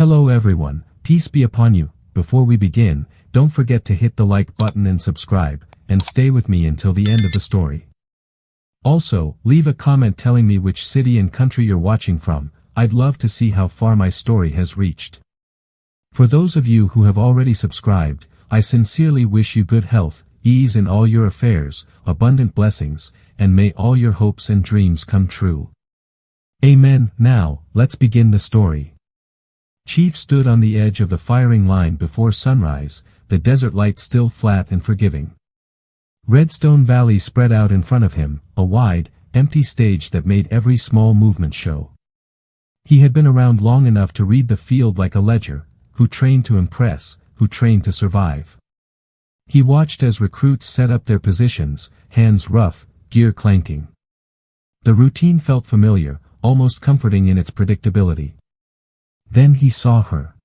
Hello everyone, peace be upon you. Before we begin, don't forget to hit the like button and subscribe, and stay with me until the end of the story. Also, leave a comment telling me which city and country you're watching from. I'd love to see how far my story has reached. For those of you who have already subscribed, I sincerely wish you good health, ease in all your affairs, abundant blessings, and may all your hopes and dreams come true. Amen. Now, let's begin the story. Chief stood on the edge of the firing line before sunrise, the desert light still flat and forgiving. Redstone Valley spread out in front of him, a wide, empty stage that made every small movement show. He had been around long enough to read the field like a ledger, who trained to impress, who trained to survive. He watched as recruits set up their positions, hands rough, gear clanking. The routine felt familiar, almost comforting in its predictability. Then he saw her.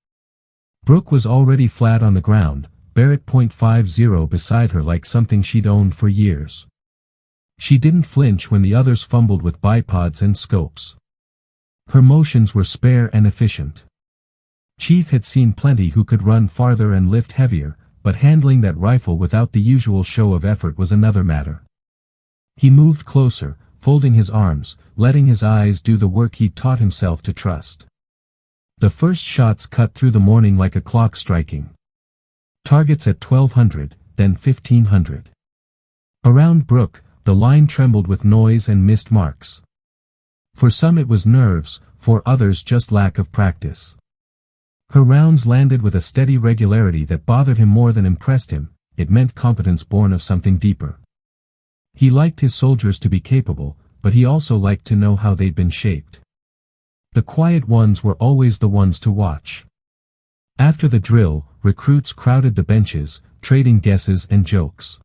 Brooke was already flat on the ground, Barrett .50 beside her like something she'd owned for years. She didn't flinch when the others fumbled with bipods and scopes. Her motions were spare and efficient. Chief had seen plenty who could run farther and lift heavier, but handling that rifle without the usual show of effort was another matter. He moved closer, folding his arms, letting his eyes do the work he'd taught himself to trust. The first shots cut through the morning like a clock striking. Targets at 1200, then 1500. Around Brooke, the line trembled with noise and missed marks. For some it was nerves, for others just lack of practice. Her rounds landed with a steady regularity that bothered him more than impressed him. It meant competence born of something deeper. He liked his soldiers to be capable, but he also liked to know how they'd been shaped. The quiet ones were always the ones to watch. After the drill, recruits crowded the benches, trading guesses and jokes.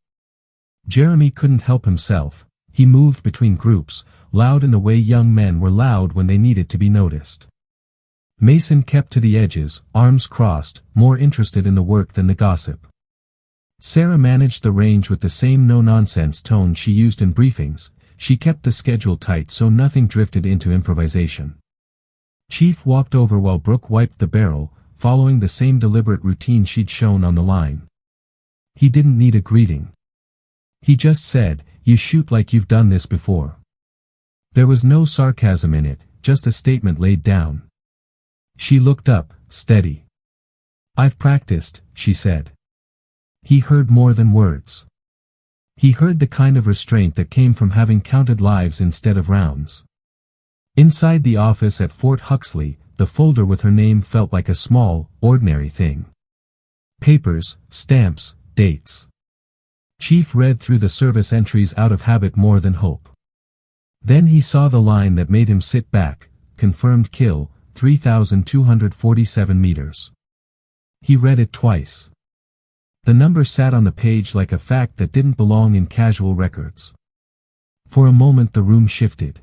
Jeremy couldn't help himself. He moved between groups, loud in the way young men were loud when they needed to be noticed. Mason kept to the edges, arms crossed, more interested in the work than the gossip. Sarah managed the range with the same no-nonsense tone she used in briefings. She kept the schedule tight so nothing drifted into improvisation. Chief walked over while Brooke wiped the barrel, following the same deliberate routine she'd shown on the line. He didn't need a greeting. He just said, "You shoot like you've done this before." There was no sarcasm in it, just a statement laid down. She looked up, steady. "I've practiced," she said. He heard more than words. He heard the kind of restraint that came from having counted lives instead of rounds. Inside the office at Fort Huxley, the folder with her name felt like a small, ordinary thing. Papers, stamps, dates. Chief read through the service entries out of habit more than hope. Then he saw the line that made him sit back, confirmed kill, 3,247 meters. He read it twice. The number sat on the page like a fact that didn't belong in casual records. For a moment the room shifted.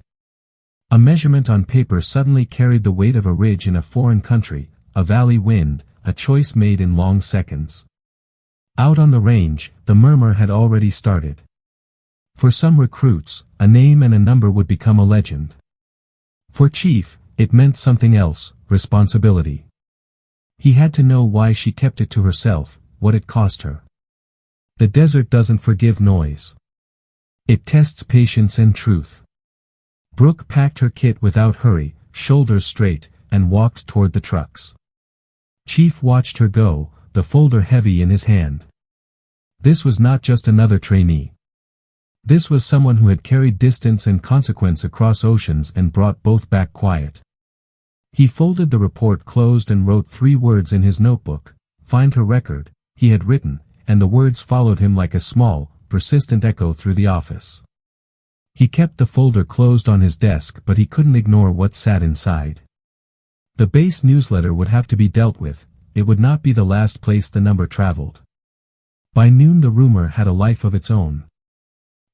A measurement on paper suddenly carried the weight of a ridge in a foreign country, a valley wind, a choice made in long seconds. Out on the range, the murmur had already started. For some recruits, a name and a number would become a legend. For Chief, it meant something else, responsibility. He had to know why she kept it to herself, what it cost her. The desert doesn't forgive noise. It tests patience and truth. Brooke packed her kit without hurry, shoulders straight, and walked toward the trucks. Chief watched her go, the folder heavy in his hand. This was not just another trainee. This was someone who had carried distance and consequence across oceans and brought both back quiet. He folded the report closed and wrote 3 words in his notebook. "Find her record," he had written, and the words followed him like a small, persistent echo through the office. He kept the folder closed on his desk but he couldn't ignore what sat inside. The base newsletter would have to be dealt with. It would not be the last place the number traveled. By noon the rumor had a life of its own.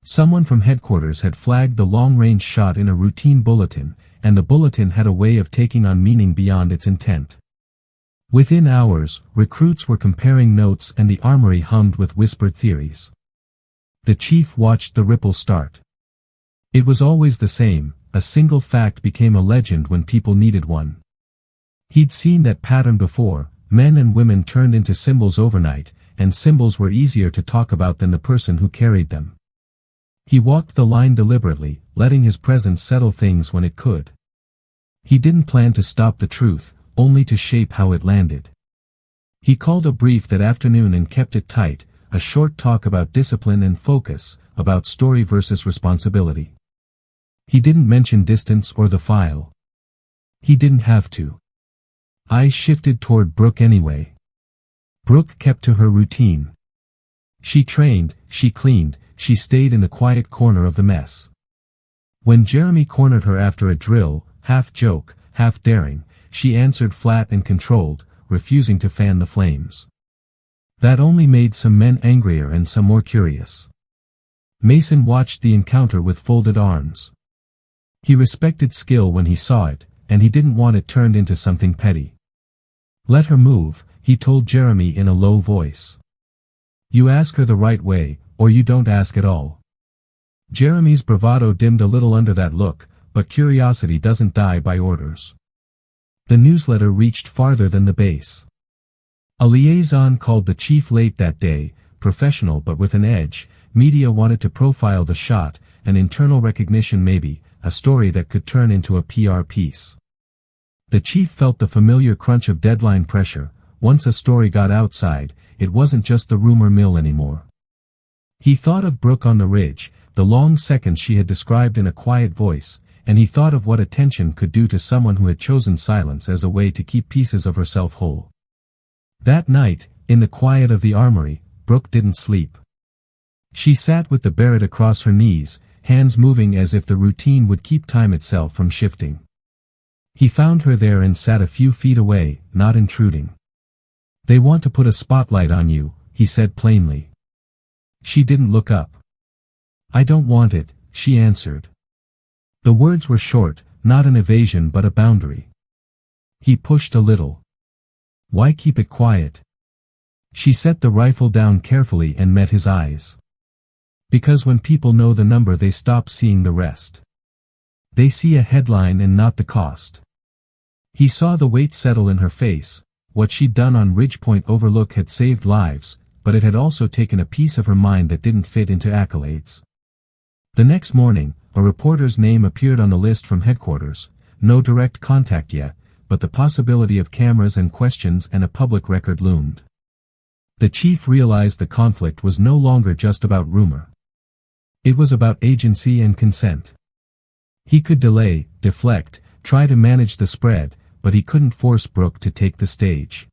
Someone from headquarters had flagged the long-range shot in a routine bulletin, and the bulletin had a way of taking on meaning beyond its intent. Within hours, recruits were comparing notes and the armory hummed with whispered theories. The chief watched the ripple start. It was always the same, a single fact became a legend when people needed one. He'd seen that pattern before. Men and women turned into symbols overnight, and symbols were easier to talk about than the person who carried them. He walked the line deliberately, letting his presence settle things when it could. He didn't plan to stop the truth, only to shape how it landed. He called a brief that afternoon and kept it tight, a short talk about discipline and focus, about story versus responsibility. He didn't mention distance or the file. He didn't have to. Eyes shifted toward Brooke anyway. Brooke kept to her routine. She trained, she cleaned, she stayed in the quiet corner of the mess. When Jeremy cornered her after a drill, half joke, half daring, she answered flat and controlled, refusing to fan the flames. That only made some men angrier and some more curious. Mason watched the encounter with folded arms. He respected skill when he saw it, and he didn't want it turned into something petty. Let her move, he told Jeremy in a low voice. You ask her the right way, or you don't ask at all. Jeremy's bravado dimmed a little under that look, but curiosity doesn't die by orders. The newsletter reached farther than the base. A liaison called the chief late that day, professional but with an edge. Media wanted to profile the shot, an internal recognition maybe, a story that could turn into a PR piece. The chief felt the familiar crunch of deadline pressure. Once a story got outside, it wasn't just the rumor mill anymore. He thought of Brooke on the ridge, the long seconds she had described in a quiet voice, and he thought of what attention could do to someone who had chosen silence as a way to keep pieces of herself whole. That night, in the quiet of the armory, Brooke didn't sleep. She sat with the Barrett across her knees, hands moving as if the routine would keep time itself from shifting. He found her there and sat a few feet away, not intruding. They want to put a spotlight on you, he said plainly. She didn't look up. I don't want it, she answered. The words were short, not an evasion but a boundary. He pushed a little. Why keep it quiet? She set the rifle down carefully and met his eyes. Because when people know the number they stop seeing the rest. They see a headline and not the cost. He saw the weight settle in her face. What she'd done on Ridgepoint Overlook had saved lives, but it had also taken a piece of her mind that didn't fit into accolades. The next morning, a reporter's name appeared on the list from headquarters, no direct contact yet, but the possibility of cameras and questions and a public record loomed. The chief realized the conflict was no longer just about rumor. It was about agency and consent. He could delay, deflect, try to manage the spread, but he couldn't force Brooke to take the stage.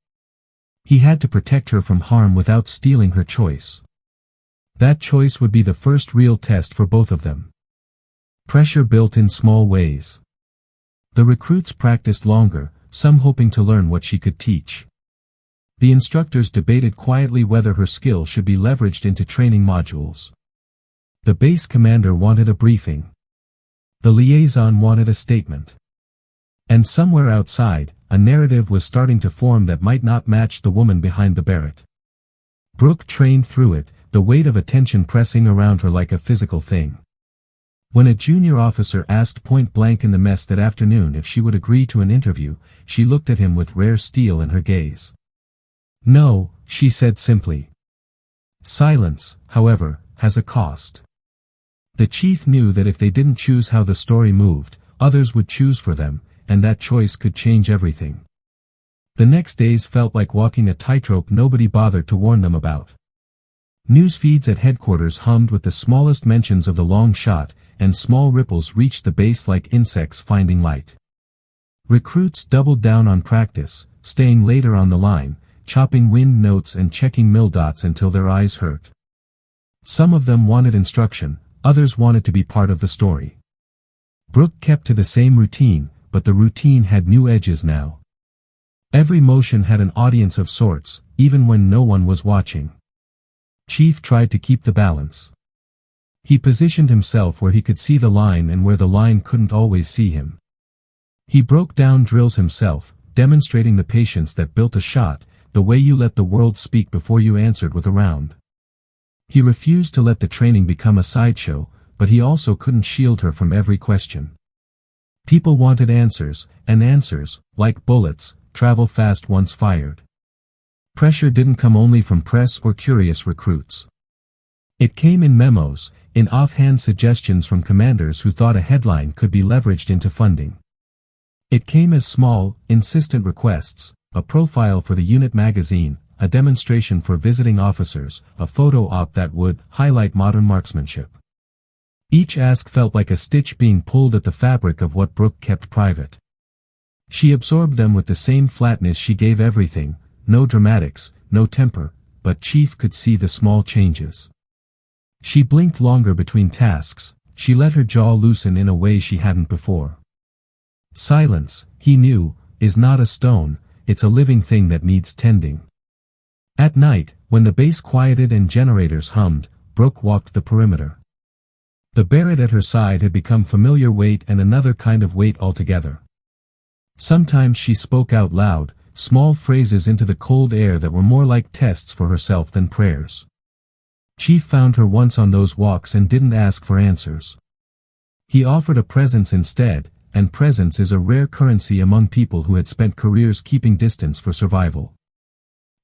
He had to protect her from harm without stealing her choice. That choice would be the first real test for both of them. Pressure built in small ways. The recruits practiced longer, some hoping to learn what she could teach. The instructors debated quietly whether her skill should be leveraged into training modules. The base commander wanted a briefing. The liaison wanted a statement. And somewhere outside, a narrative was starting to form that might not match the woman behind the Barrett. Brooke trained through it, the weight of attention pressing around her like a physical thing. When a junior officer asked point-blank in the mess that afternoon if she would agree to an interview, she looked at him with rare steel in her gaze. No, she said simply. Silence, however, has a cost. The chief knew that if they didn't choose how the story moved, others would choose for them, and that choice could change everything. The next days felt like walking a tightrope nobody bothered to warn them about. News feeds at headquarters hummed with the smallest mentions of the long shot, and small ripples reached the base like insects finding light. Recruits doubled down on practice, staying later on the line, chopping wind notes and checking mill dots until their eyes hurt. Some of them wanted instruction, others wanted to be part of the story. Brooke kept to the same routine, but the routine had new edges now. Every motion had an audience of sorts, even when no one was watching. Chief tried to keep the balance. He positioned himself where he could see the line and where the line couldn't always see him. He broke down drills himself, demonstrating the patience that built a shot, the way you let the world speak before you answered with a round. He refused to let the training become a sideshow, but he also couldn't shield her from every question. People wanted answers, and answers, like bullets, travel fast once fired. Pressure didn't come only from press or curious recruits. It came in memos, in offhand suggestions from commanders who thought a headline could be leveraged into funding. It came as small, insistent requests, a profile for the unit magazine, a demonstration for visiting officers, a photo op that would highlight modern marksmanship. Each ask felt like a stitch being pulled at the fabric of what Brooke kept private. She absorbed them with the same flatness she gave everything, no dramatics, no temper, but Chief could see the small changes. She blinked longer between tasks, she let her jaw loosen in a way she hadn't before. Silence, he knew, is not a stone, it's a living thing that needs tending. At night, when the base quieted and generators hummed, Brooke walked the perimeter. The Barrett at her side had become familiar weight and another kind of weight altogether. Sometimes she spoke out loud, small phrases into the cold air that were more like tests for herself than prayers. Chief found her once on those walks and didn't ask for answers. He offered a presence instead, and presence is a rare currency among people who had spent careers keeping distance for survival.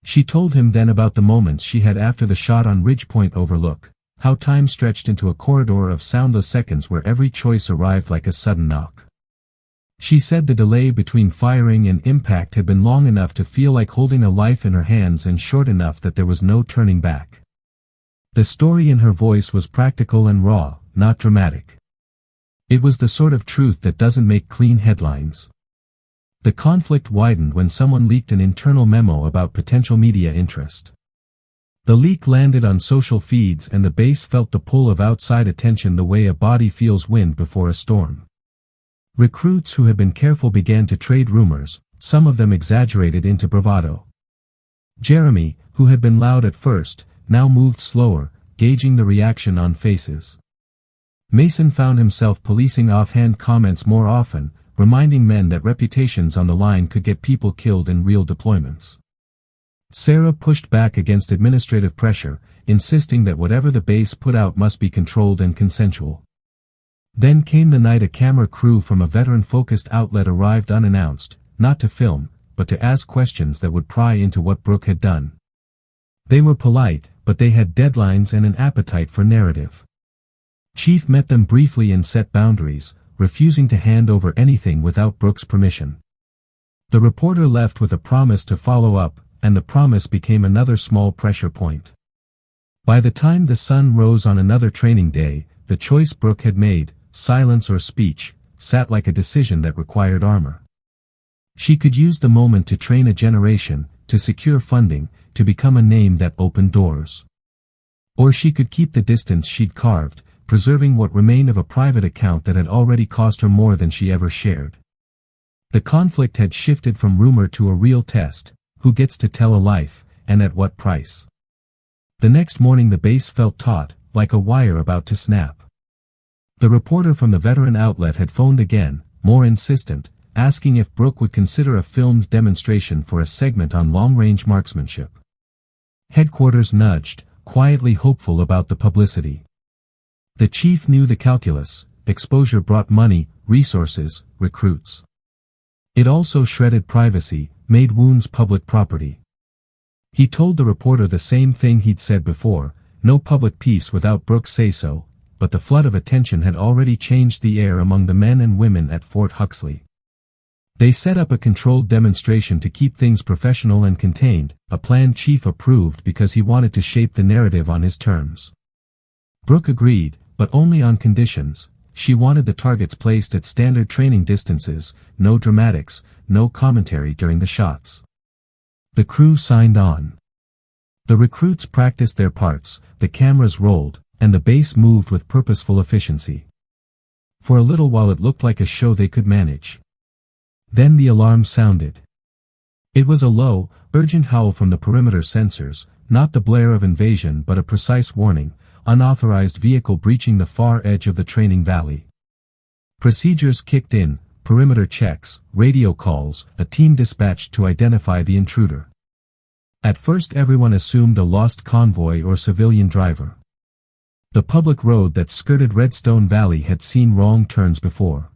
She told him then about the moments she had after the shot on Ridgepoint Overlook, how time stretched into a corridor of soundless seconds where every choice arrived like a sudden knock. She said the delay between firing and impact had been long enough to feel like holding a life in her hands and short enough that there was no turning back. The story in her voice was practical and raw, not dramatic. It was the sort of truth that doesn't make clean headlines. The conflict widened when someone leaked an internal memo about potential media interest. The leak landed on social feeds and the base felt the pull of outside attention the way a body feels wind before a storm. Recruits who had been careful began to trade rumors, some of them exaggerated into bravado. Jeremy, who had been loud at first, now moved slower, gauging the reaction on faces. Mason found himself policing offhand comments more often, reminding men that reputations on the line could get people killed in real deployments. Sarah pushed back against administrative pressure, insisting that whatever the base put out must be controlled and consensual. Then came the night a camera crew from a veteran-focused outlet arrived unannounced, not to film, but to ask questions that would pry into what Brooke had done. They were polite, but they had deadlines and an appetite for narrative. Chief met them briefly and set boundaries, refusing to hand over anything without Brooke's permission. The reporter left with a promise to follow up, and the promise became another small pressure point. By the time the sun rose on another training day, the choice Brooke had made, silence or speech, sat like a decision that required armor. She could use the moment to train a generation, to secure funding, to become a name that opened doors. Or she could keep the distance she'd carved, preserving what remained of a private account that had already cost her more than she ever shared. The conflict had shifted from rumor to a real test, who gets to tell a life, and at what price. The next morning the base felt taut, like a wire about to snap. The reporter from the veteran outlet had phoned again, more insistent, asking if Brooke would consider a filmed demonstration for a segment on long-range marksmanship. Headquarters nudged, quietly hopeful about the publicity. The chief knew the calculus: exposure brought money, resources, recruits. It also shredded privacy, made wounds public property. He told the reporter the same thing he'd said before: no public peace without Brooke's say-so, but the flood of attention had already changed the air among the men and women at Fort Huxley. They set up a controlled demonstration to keep things professional and contained, a plan Chief approved because he wanted to shape the narrative on his terms. Brooke agreed, but only on conditions. She wanted the targets placed at standard training distances, no dramatics, no commentary during the shots. The crew signed on. The recruits practiced their parts, the cameras rolled, and the base moved with purposeful efficiency. For a little while it looked like a show they could manage. Then the alarm sounded. It was a low, urgent howl from the perimeter sensors, not the blare of invasion but a precise warning: unauthorized vehicle breaching the far edge of the training valley. Procedures kicked in: perimeter checks, radio calls, a team dispatched to identify the intruder. At first everyone assumed a lost convoy or civilian driver. The public road that skirted Redstone Valley had seen wrong turns before.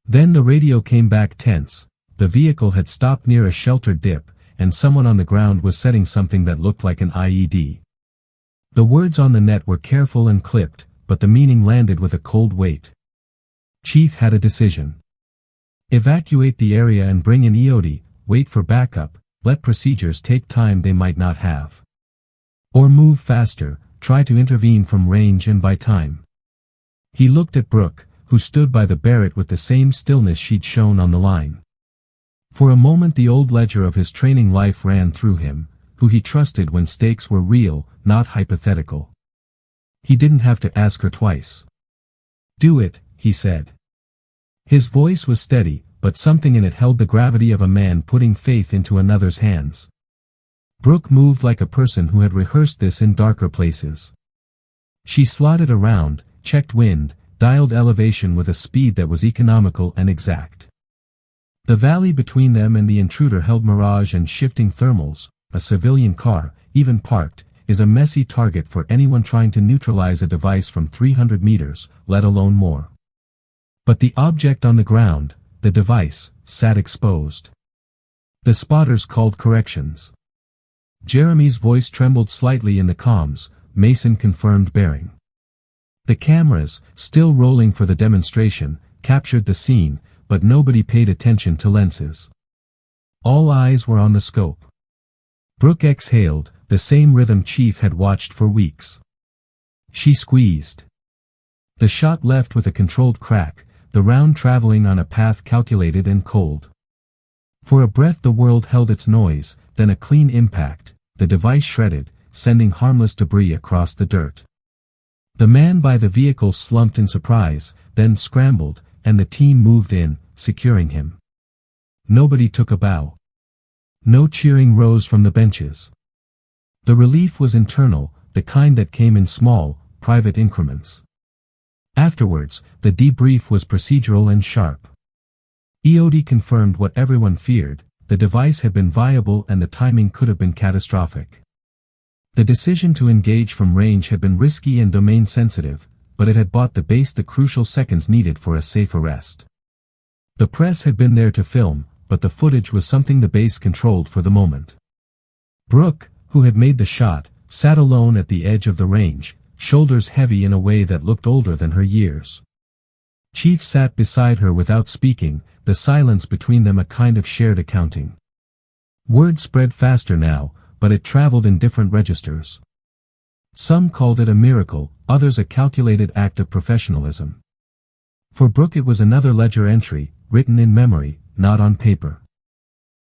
Then the radio came back tense: the vehicle had stopped near a sheltered dip, and someone on the ground was setting something that looked like an IED. The words on the net were careful and clipped, but the meaning landed with a cold weight. Chief had a decision. Evacuate the area and bring in EOD, wait for backup, let procedures take time they might not have. Or move faster, try to intervene from range and by time. He looked at Brooke, who stood by the Barrett with the same stillness she'd shown on the line. For a moment the old ledger of his training life ran through him, who he trusted when stakes were real, not hypothetical. He didn't have to ask her twice. Do it, he said. His voice was steady, but something in it held the gravity of a man putting faith into another's hands. Brooke moved like a person who had rehearsed this in darker places. She slotted around, checked wind, dialed elevation with a speed that was economical and exact. The valley between them and the intruder held mirage and shifting thermals. A civilian car, even parked, is a messy target for anyone trying to neutralize a device from 300 meters, let alone more. But the object on the ground, the device, sat exposed. The spotters called corrections. Jeremy's voice trembled slightly in the comms. Mason confirmed bearing. The cameras, still rolling for the demonstration, captured the scene, but nobody paid attention to lenses. All eyes were on the scope. Brooke exhaled, the same rhythm Chief had watched for weeks. She squeezed. The shot left with a controlled crack, the round traveling on a path calculated and cold. For a breath the world held its noise, then a clean impact, the device shredded, sending harmless debris across the dirt. The man by the vehicle slumped in surprise, then scrambled, and the team moved in, securing him. Nobody took a bow. No cheering rose from the benches. The relief was internal, the kind that came in small, private increments. Afterwards, the debrief was procedural and sharp. EOD confirmed what everyone feared, the device had been viable and the timing could have been catastrophic. The decision to engage from range had been risky and domain-sensitive, but it had bought the base the crucial seconds needed for a safe arrest. The press had been there to film, but the footage was something the base controlled for the moment. Brooke, who had made the shot, sat alone at the edge of the range, shoulders heavy in a way that looked older than her years. Chief sat beside her without speaking, the silence between them a kind of shared accounting. Word spread faster now, but it traveled in different registers. Some called it a miracle, others a calculated act of professionalism. For Brooke it was another ledger entry, written in memory, not on paper.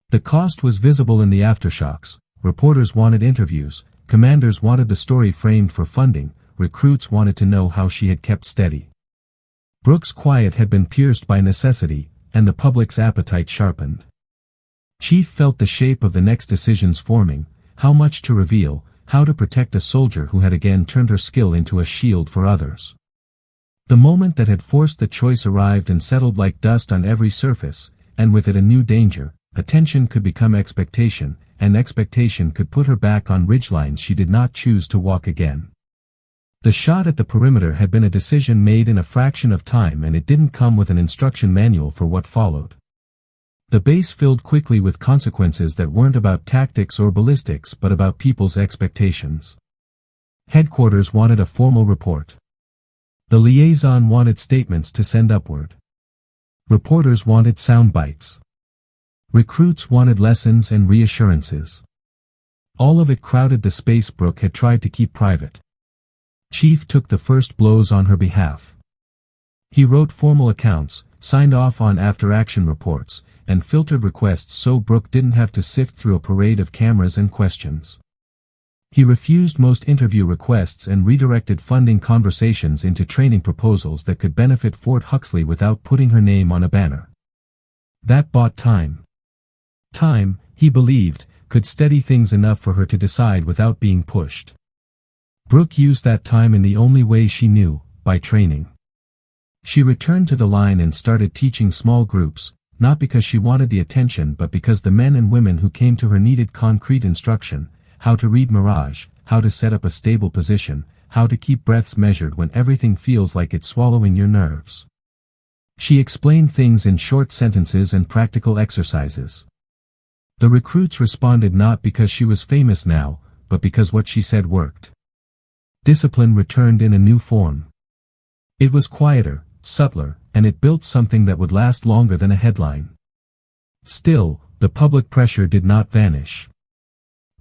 The cost was visible in the aftershocks. Reporters wanted interviews, commanders wanted the story framed for funding, recruits wanted to know how she had kept steady. Brooke's quiet had been pierced by necessity, and the public's appetite sharpened. Chief felt the shape of the next decisions forming, how much to reveal, how to protect a soldier who had again turned her skill into a shield for others. The moment that had forced the choice arrived and settled like dust on every surface, and with it a new danger. Attention could become expectation, and expectation could put her back on ridgelines she did not choose to walk again. The shot at the perimeter had been a decision made in a fraction of time and it didn't come with an instruction manual for what followed. The base filled quickly with consequences that weren't about tactics or ballistics but about people's expectations. Headquarters wanted a formal report. The liaison wanted statements to send upward. Reporters wanted sound bites. Recruits wanted lessons and reassurances. All of it crowded the space Brooke had tried to keep private. Chief took the first blows on her behalf. He wrote formal accounts, signed off on after-action reports, and filtered requests so Brooke didn't have to sift through a parade of cameras and questions. He refused most interview requests and redirected funding conversations into training proposals that could benefit Fort Huxley without putting her name on a banner. That bought time. Time, he believed, could steady things enough for her to decide without being pushed. Brooke used that time in the only way she knew, by training. She returned to the line and started teaching small groups, not because she wanted the attention but because the men and women who came to her needed concrete instruction, how to read mirage, how to set up a stable position, how to keep breaths measured when everything feels like it's swallowing your nerves. She explained things in short sentences and practical exercises. The recruits responded not because she was famous now, but because what she said worked. Discipline returned in a new form. It was quieter, subtler, and it built something that would last longer than a headline. Still, the public pressure did not vanish.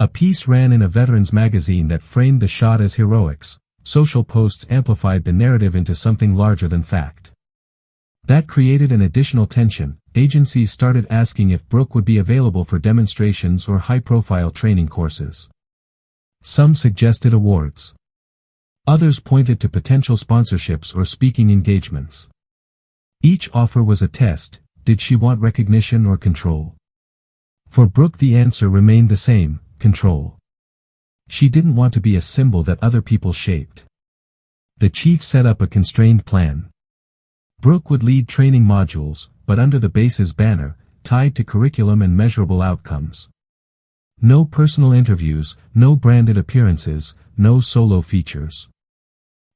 A piece ran in a veterans magazine that framed the shot as heroics. Social posts amplified the narrative into something larger than fact. That created an additional tension. Agencies started asking if Brooke would be available for demonstrations or high-profile training courses. Some suggested awards. Others pointed to potential sponsorships or speaking engagements. Each offer was a test. Did she want recognition or control? For Brooke the answer remained the same: control. She didn't want to be a symbol that other people shaped. The chief set up a constrained plan. Brooke would lead training modules, but under the base's banner, tied to curriculum and measurable outcomes. No personal interviews, no branded appearances, no solo features.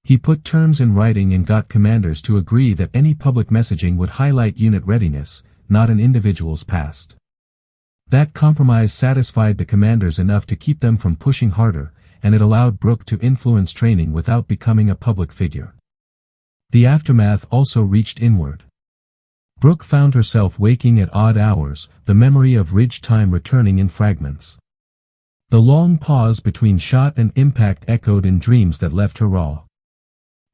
He put terms in writing and got commanders to agree that any public messaging would highlight unit readiness, not an individual's past. That compromise satisfied the commanders enough to keep them from pushing harder, and it allowed Brooke to influence training without becoming a public figure. The aftermath also reached inward. Brooke found herself waking at odd hours, the memory of ridge time returning in fragments. The long pause between shot and impact echoed in dreams that left her raw.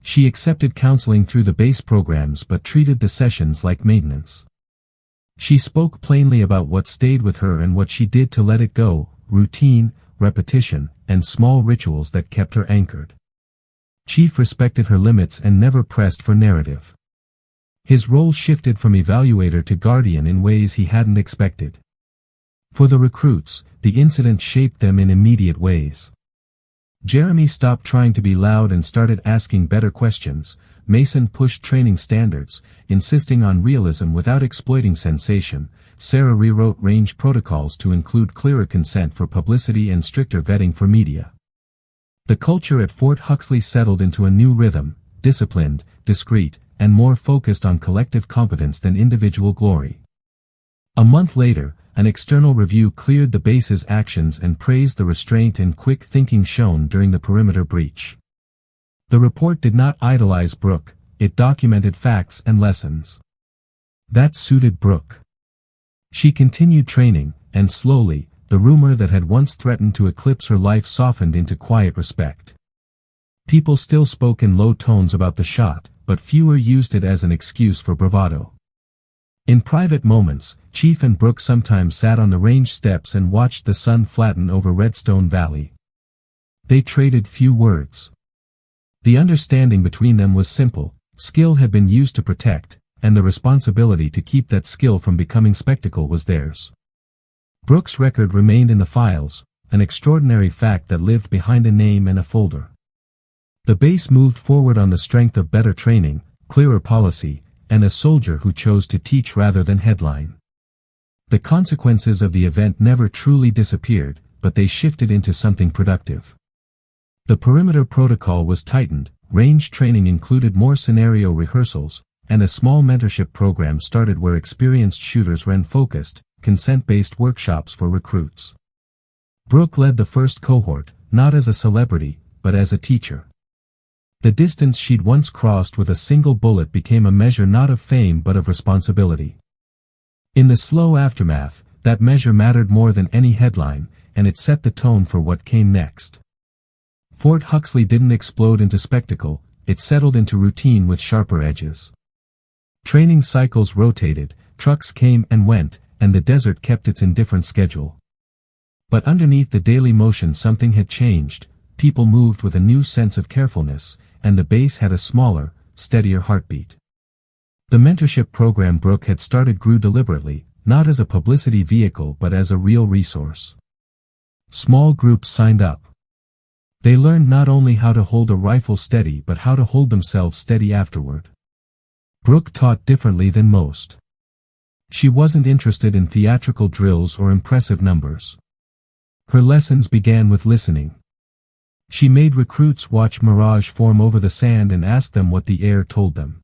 She accepted counseling through the base programs but treated the sessions like maintenance. She spoke plainly about what stayed with her and what she did to let it go: routine, repetition, and small rituals that kept her anchored. Chief respected her limits and never pressed for narrative. His role shifted from evaluator to guardian in ways he hadn't expected. For the recruits, the incident shaped them in immediate ways. Jeremy stopped trying to be loud and started asking better questions. Mason pushed training standards, insisting on realism without exploiting sensation. Sarah rewrote range protocols to include clearer consent for publicity and stricter vetting for media. The culture at Fort Huxley settled into a new rhythm: disciplined, discreet, and more focused on collective competence than individual glory. A month later, an external review cleared the base's actions and praised the restraint and quick thinking shown during the perimeter breach. The report did not idolize Brooke, it documented facts and lessons. That suited Brooke. She continued training, and slowly, the rumor that had once threatened to eclipse her life softened into quiet respect. People still spoke in low tones about the shot, but fewer used it as an excuse for bravado. In private moments, Chief and Brooke sometimes sat on the range steps and watched the sun flatten over Redstone Valley. They traded few words. The understanding between them was simple: skill had been used to protect, and the responsibility to keep that skill from becoming spectacle was theirs. Brooke's record remained in the files, an extraordinary fact that lived behind a name and a folder. The base moved forward on the strength of better training, clearer policy, and a soldier who chose to teach rather than headline. The consequences of the event never truly disappeared, but they shifted into something productive. The perimeter protocol was tightened, range training included more scenario rehearsals, and a small mentorship program started where experienced shooters ran focused, consent-based workshops for recruits. Brooke led the first cohort, not as a celebrity, but as a teacher. The distance she'd once crossed with a single bullet became a measure not of fame but of responsibility. In the slow aftermath, that measure mattered more than any headline, and it set the tone for what came next. Fort Huxley didn't explode into spectacle, it settled into routine with sharper edges. Training cycles rotated, trucks came and went, and the desert kept its indifferent schedule. But underneath the daily motion something had changed. People moved with a new sense of carefulness, and the base had a smaller, steadier heartbeat. The mentorship program Brooke had started grew deliberately, not as a publicity vehicle but as a real resource. Small groups signed up. They learned not only how to hold a rifle steady but how to hold themselves steady afterward. Brooke taught differently than most. She wasn't interested in theatrical drills or impressive numbers. Her lessons began with listening. She made recruits watch mirage form over the sand and ask them what the air told them.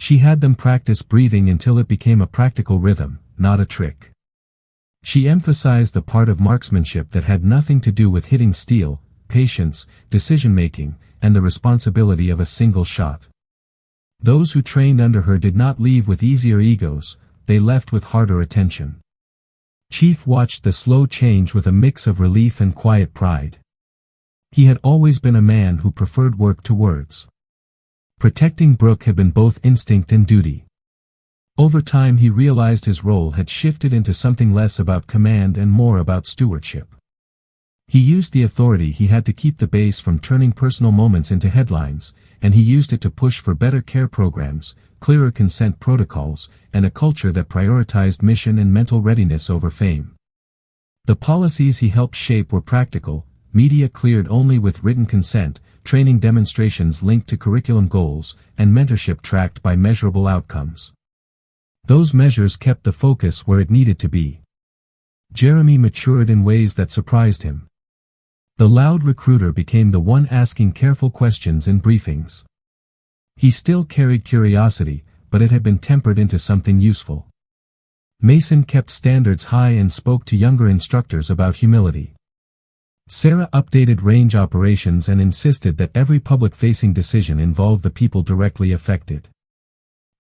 She had them practice breathing until it became a practical rhythm, not a trick. She emphasized the part of marksmanship that had nothing to do with hitting steel, patience, decision-making, and the responsibility of a single shot. Those who trained under her did not leave with easier egos, they left with harder attention. Chief watched the slow change with a mix of relief and quiet pride. He had always been a man who preferred work to words. Protecting Brooke had been both instinct and duty. Over time he realized his role had shifted into something less about command and more about stewardship. He used the authority he had to keep the base from turning personal moments into headlines, and he used it to push for better care programs, clearer consent protocols, and a culture that prioritized mission and mental readiness over fame. The policies he helped shape were practical, media cleared only with written consent, training demonstrations linked to curriculum goals, and mentorship tracked by measurable outcomes. Those measures kept the focus where it needed to be. Jeremy matured in ways that surprised him. The loud recruiter became the one asking careful questions in briefings. He still carried curiosity, but it had been tempered into something useful. Mason kept standards high and spoke to younger instructors about humility. Sarah updated range operations and insisted that every public-facing decision involved the people directly affected.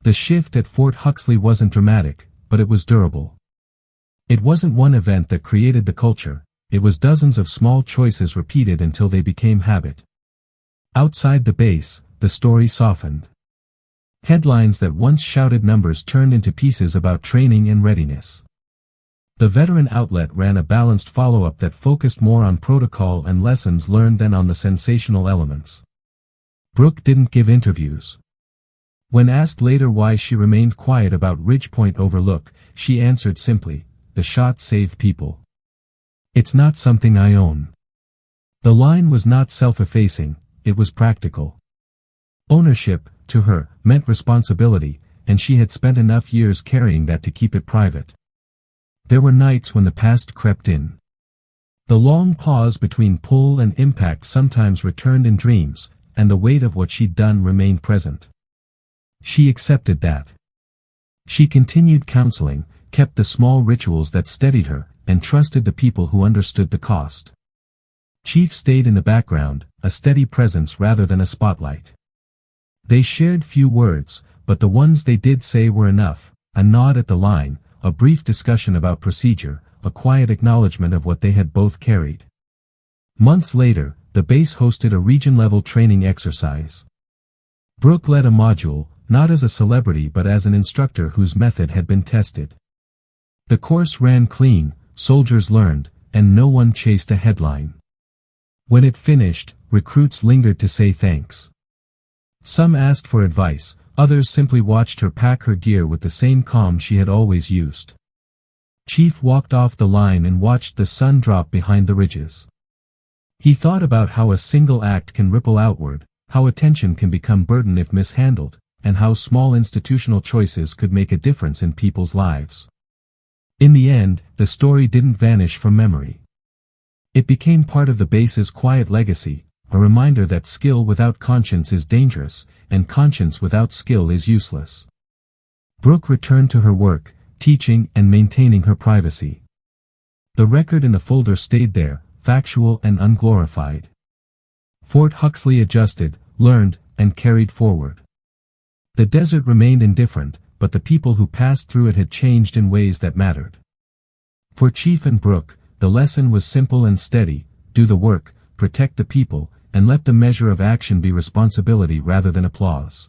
The shift at Fort Huxley wasn't dramatic, but it was durable. It wasn't one event that created the culture, it was dozens of small choices repeated until they became habit. Outside the base, the story softened. Headlines that once shouted numbers turned into pieces about training and readiness. The veteran outlet ran a balanced follow-up that focused more on protocol and lessons learned than on the sensational elements. Brooke didn't give interviews. When asked later why she remained quiet about Ridgepoint Overlook, she answered simply, "The shot saved people. It's not something I own." The line was not self-effacing, it was practical. Ownership, to her, meant responsibility, and she had spent enough years carrying that to keep it private. There were nights when the past crept in. The long pause between pull and impact sometimes returned in dreams, and the weight of what she'd done remained present. She accepted that. She continued counseling, kept the small rituals that steadied her, and trusted the people who understood the cost. Chief stayed in the background, a steady presence rather than a spotlight. They shared few words, but the ones they did say were enough, a nod at the line, a brief discussion about procedure, a quiet acknowledgement of what they had both carried. Months later, the base hosted a region-level training exercise. Brooke led a module, not as a celebrity but as an instructor whose method had been tested. The course ran clean, soldiers learned, and no one chased a headline. When it finished, recruits lingered to say thanks. Some asked for advice, others simply watched her pack her gear with the same calm she had always used. Chief walked off the line and watched the sun drop behind the ridges. He thought about how a single act can ripple outward, how attention can become burden if mishandled, and how small institutional choices could make a difference in people's lives. In the end, the story didn't vanish from memory. It became part of the base's quiet legacy, a reminder that skill without conscience is dangerous, and conscience without skill is useless. Brooke returned to her work, teaching and maintaining her privacy. The record in the folder stayed there, factual and unglorified. Fort Huxley adjusted, learned, and carried forward. The desert remained indifferent, but the people who passed through it had changed in ways that mattered. For Chief and Brooke, the lesson was simple and steady: do the work, protect the people, and let the measure of action be responsibility rather than applause.